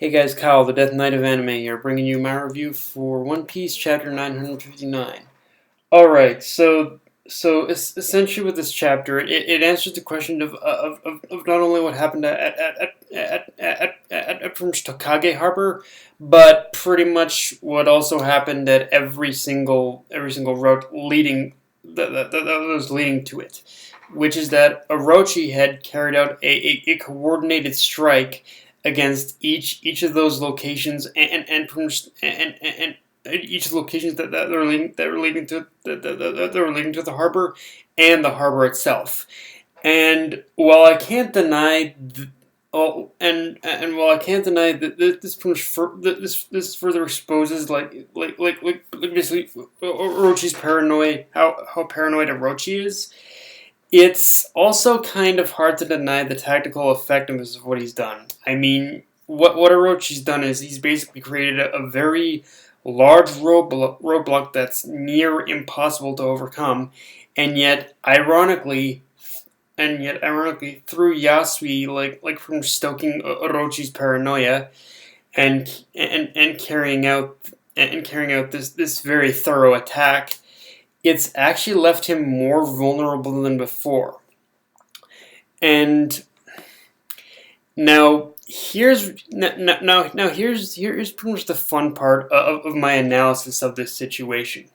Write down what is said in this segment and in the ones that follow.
Hey guys, Kyle, the Death Knight of Anime here, bringing you my review for One Piece Chapter 959. Alright, essentially with this chapter, it answers the question of not only what happened at from Tokage Harbor, but pretty much what also happened at every single road leading that was leading to it, which is that Orochi had carried out a coordinated strike against each of those locations and each of the locations that were leading to the harbor and the harbor itself. And while I can't deny while I can't deny that this further exposes basically Orochi's paranoid, how paranoid Orochi is. It's also kind of hard to deny the tactical effectiveness of what he's done. I mean, what Orochi's done is he's basically created a very large roadblock that's near impossible to overcome, and yet, ironically, through Yasui, like from stoking Orochi's paranoia, and carrying out this very thorough attack, it's actually left him more vulnerable than before. And here's pretty much the fun part of my analysis of this situation.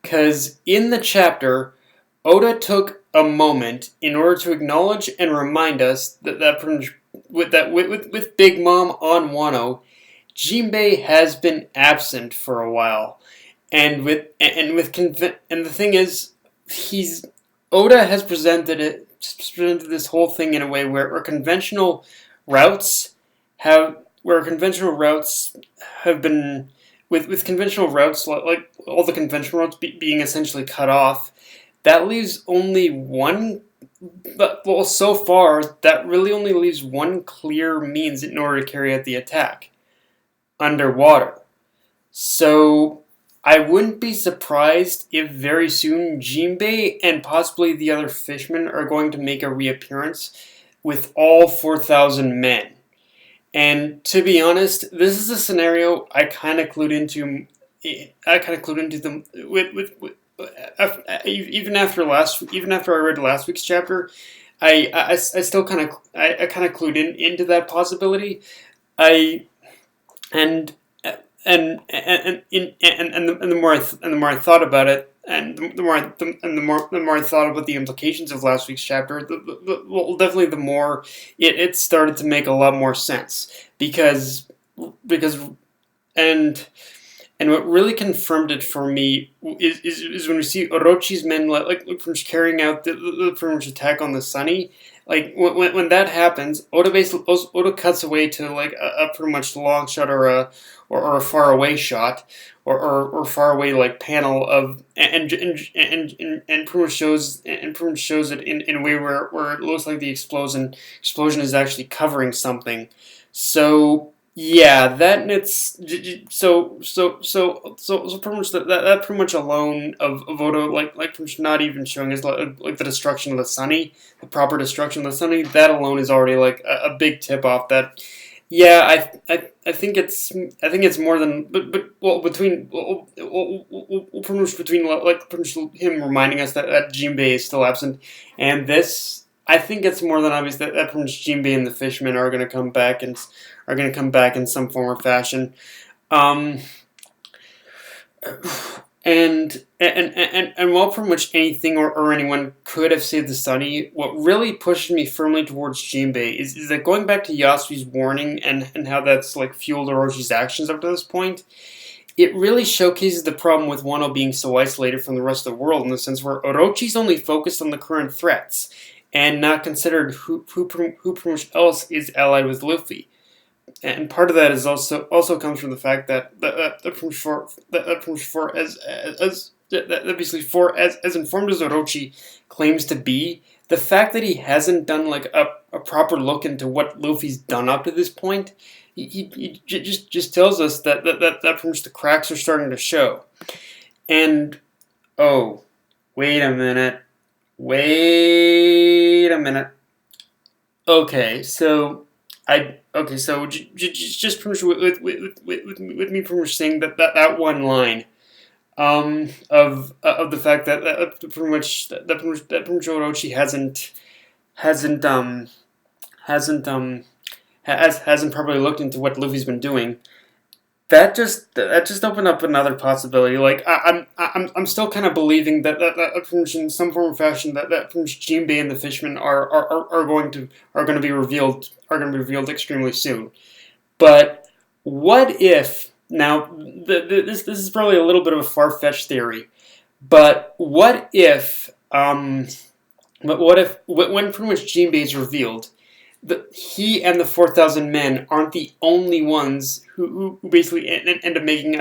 Because in the chapter, Oda took a moment in order to acknowledge and remind us with Big Mom on Wano, Jinbei has been absent for a while. And the thing is, Oda has presented this whole thing in a way where conventional routes have been with conventional routes like all the conventional routes being essentially cut off. That leaves only one. Well, so far that really only leaves one clear means in order to carry out the attack: underwater. So I wouldn't be surprised if very soon Jinbei and possibly the other fishmen are going to make a reappearance with all 4,000 men. And to be honest, this is a scenario I kind of clued into. Them even after I read last week's chapter. I still kind of clued into that possibility. And the more I thought about it, and the more I thought about the implications of last week's chapter, definitely the more it started to make a lot more sense because and what really confirmed it for me is when we see Orochi's men from carrying out the pretty much attack on the Sunny. Like when that happens, Oda cuts away to like a pretty much long shot or a far away shot or far away like panel of and pretty much shows it in a way where it looks like the explosion is actually covering something. So yeah, that it's so pretty much that pretty much alone of Oda pretty much not even showing us like the destruction of the Sunny, the proper destruction of the Sunny. That alone is already like a big tip off that. Yeah, I think it's more than pretty much between like pretty much him reminding us that Jinbei is still absent, and this. I think it's more than obvious that pretty much Jinbei and the fishmen are going to come back in some form or fashion. And while pretty much anything or anyone could have saved the Sunny, what really pushed me firmly towards Jinbei is that going back to Yasui's warning and how that's like fueled Orochi's actions up to this point, it really showcases the problem with Wano being so isolated from the rest of the world in the sense where Orochi's only focused on the current threats and not considered who pretty much else is allied with Luffy. And part of that is also comes from the fact that as informed as Orochi claims to be, the fact that he hasn't done like a proper look into what Luffy's done up to this point, he just tells us that pretty much the cracks are starting to show. And oh, wait a minute. Okay, so I okay, so just pretty much with me pretty much saying that one line of the fact that pretty much Orochi hasn't hasn't hasn't probably looked into what Luffy's been doing. That just opened up another possibility. Like I'm still kind of believing that pretty much in some form or fashion that pretty much Jinbei and the Fishmen are going to be revealed extremely soon. But what if now this is probably a little bit of a far fetched theory, but what if when pretty much Jinbei is revealed, he and the 4,000 men aren't the only ones who basically end up making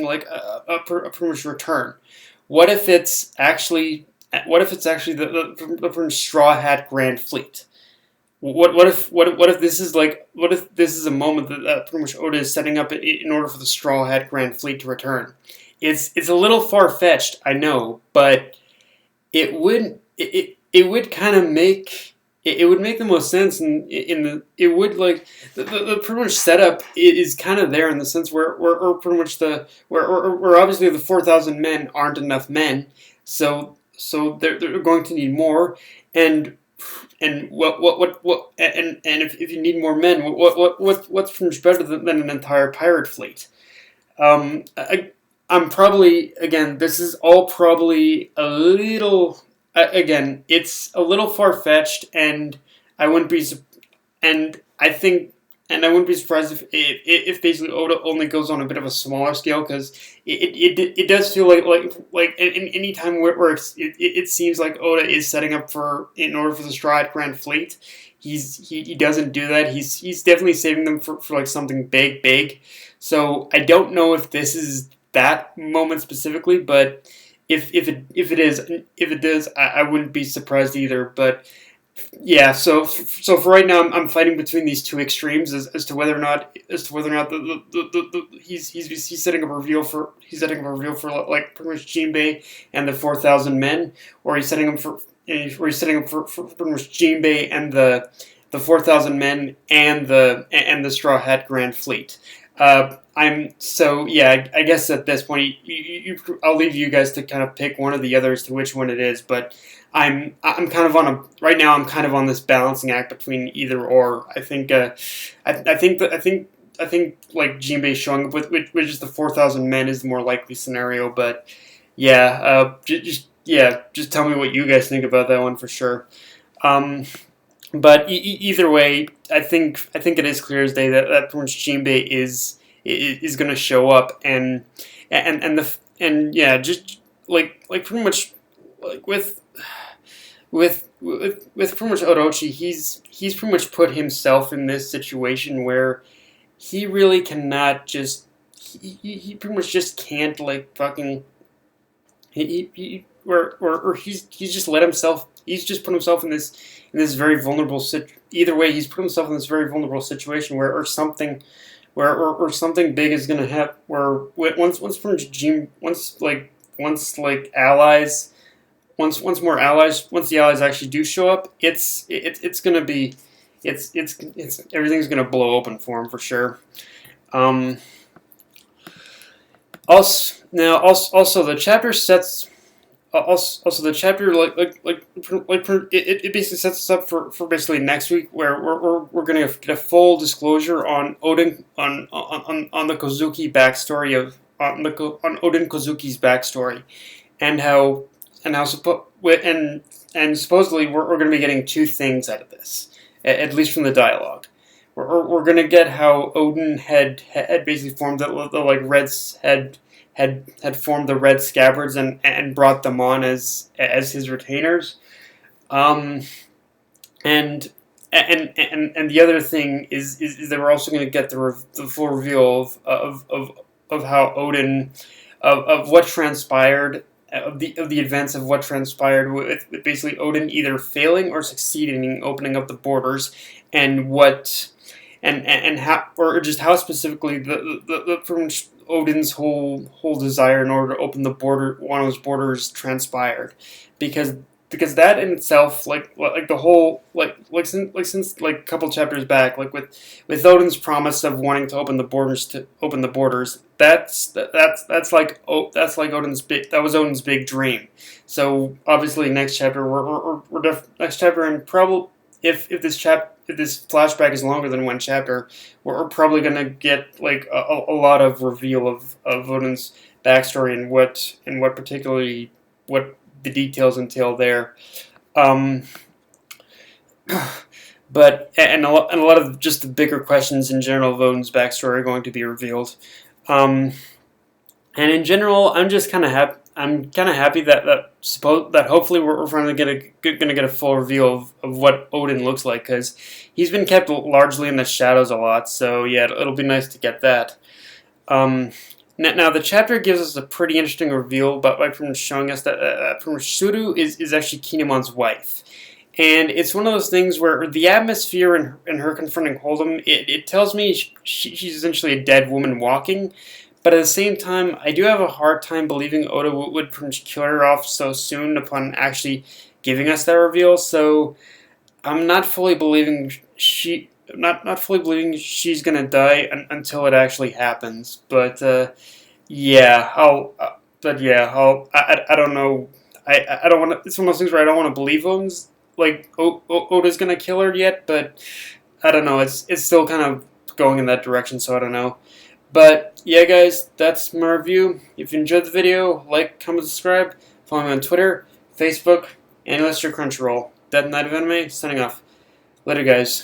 like a pretty much return. What if it's actually the Straw Hat Grand Fleet? What if this is a moment that pretty much Oda is setting up in order for the Straw Hat Grand Fleet to return? It's a little far fetched, I know, but it would kind of make it would make the most sense in the it would like the pretty much setup is kind of there in the sense where pretty much where obviously the 4,000 men aren't enough men, so they're going to need more, and and if you need more men, what's pretty much better than an entire pirate fleet? I'm probably, again, this is all probably a little, again, it's a little far fetched, and I wouldn't be, and I think, and I wouldn't be surprised if basically Oda only goes on a bit of a smaller scale, because it does feel like any time it seems like Oda is setting up for in order for the Straw Hat Grand Fleet. He doesn't do that. He's definitely saving them for like something big. So I don't know if this is that moment specifically, but if it does, I wouldn't be surprised either. But yeah, so for right now, I'm fighting between these two extremes as to whether or not he's setting up a reveal for like pretty much Jinbei and the 4,000 men, or he's setting up for pretty much Jinbei and the 4,000 men and the Straw Hat Grand Fleet. I guess at this point, I'll leave you guys to kind of pick one or the other as to which one it is. But I'm kind of right now. I'm kind of on this balancing act between either or. I think like Jinbei showing up with just the 4,000 men is the more likely scenario. But yeah, just tell me what you guys think about that one for sure. But either way, I think it is clear as day that pretty much Jinbei is going to show up, and yeah, just like pretty much like with pretty much Orochi, he's pretty much put himself in this situation where he really cannot just he pretty much just can't like fucking or he's just let himself. He's just put himself in this very vulnerable either way. He's put himself in this very vulnerable situation where something big is gonna happen. Where once the allies actually do show up, it's gonna be everything's gonna blow open for him for sure. Also the chapter sets. Also, the chapter it basically sets us up for basically next week, where we're gonna get a full disclosure on Odin on the Kozuki backstory on Odin Kozuki's backstory, and supposedly we're gonna be getting two things out of this, at least from the dialogue. We're gonna get how Odin had basically formed the like Reds had formed the Red Scabbards and brought them on as his retainers, and the other thing is that we're also going to get the full reveal of how Odin of what transpired of the events of what transpired with basically Odin either failing or succeeding in opening up the borders, and what and how, or just how specifically the from Odin's whole desire in order to open one of those borders transpired, because because that in itself, like the whole since like a couple chapters back, like with Odin's promise of wanting to open the borders. That's like Odin's big, that was Odin's big dream. So obviously next chapter next chapter, and probably if this flashback is longer than one chapter, we're probably gonna get like a lot of reveal of Odin's backstory and what particularly what the details entail there. Um, but and a lot of just the bigger questions in general of Odin's backstory are going to be revealed. Um, and in general, I'm just kind of happy. I'm kind of happy that hopefully we're finally gonna get a full reveal of what Odin looks like, because he's been kept largely in the shadows a lot. So yeah, it'll be nice to get that. Um, now the chapter gives us a pretty interesting reveal, but like from showing us that from O-Tsuru is actually Kinemon's wife. And it's one of those things where the atmosphere and her confronting Hold'em, it tells me she's essentially a dead woman walking. But at the same time, I do have a hard time believing Oda would kill her off so soon upon actually giving us that reveal. So I'm not fully believing not fully believing she's gonna die until it actually happens. But yeah, I don't know. I don't want to. It's one of those things where I don't want to believe Oda's gonna kill her yet, but I don't know. It's still kind of going in that direction, so I don't know. But yeah, guys, that's my review. If you enjoyed the video, like, comment, subscribe. Follow me on Twitter, Facebook, and list your Crunchyroll. Dead Night of Anime, signing off. Later, guys.